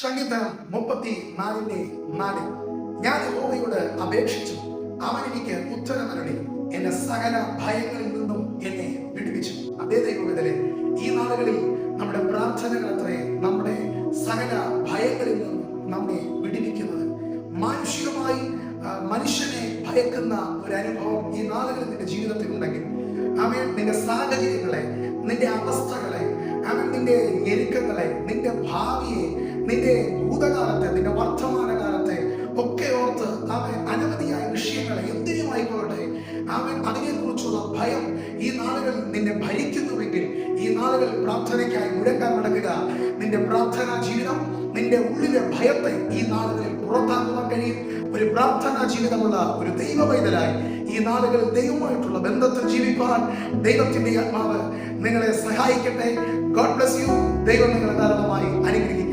സംഗീതം 34:4. ഞാൻ യഹോവയോട് അപേക്ഷിച്ചു, അവൻ എനിക്ക് ഉത്തരമരുളി, എന്റെ സകല ഭയങ്ങളിൽ നിന്നും എന്നെ വിടുവിച്ചു. അതേ ദൈവവേദനെ ഈ നാളുകളിൽ നമ്മുടെ പ്രാർത്ഥനകളത്രേ നമ്മുടെ സകല ഭയങ്ങളിൽ നിന്നും നമ്മെ വിടുവിക്കുന്നത്. മാനുഷികമായി മനുഷ്യനെ ഭയക്കുന്ന ഒരു അനുഭവം ഈ നാളുകളിൽ നിന്റെ ജീവിതത്തിൽ ഉണ്ടെങ്കിൽ, അവൻ നിന്റെ സാഹചര്യങ്ങളെ, നിന്റെ അവസ്ഥകളെ, അവൻ നിന്റെ ഞെരുക്കങ്ങളെ, നിന്റെ ഭാവിയെ, നിന്റെ ഭൂതകാലത്തെ, നിന്റെ വർത്തമാനകാലത്തെ ഒക്കെ ഓർത്ത് അവൻ അനവധിയായ വിഷയങ്ങളെ എന്തിനുമായിക്കോട്ടെ അവൻ അതിനെക്കുറിച്ചുള്ള ഭയം ഈ നാളുകളിൽ നിന്നെ ഭരിക്കുന്നുവെങ്കിൽ, ഈ നാളുകളിൽ പ്രാർത്ഥനയ്ക്കായി മുഴക്കാൻ നടക്കുക. നിന്റെ പ്രാർത്ഥനാ ജീവിതം, നിന്റെ ഉള്ളിലെ ഭയത്തെ ഈ നാളുകളിൽ പുറത്താക്കുവാൻ കഴിയും. ഒരു പ്രാർത്ഥനാ ജീവിതമുള്ള ഒരു ദൈവ പൈതലായി ഈ നാളുകളിൽ ദൈവമായിട്ടുള്ള ബന്ധത്തിൽ ജീവിക്കാൻ ദൈവത്തിന്റെ ആത്മാവ് നിങ്ങളെ സഹായിക്കട്ടെ. God bless you. ദൈവം നിങ്ങളെ ധാരാളമായി അനുഗ്രഹിക്കും.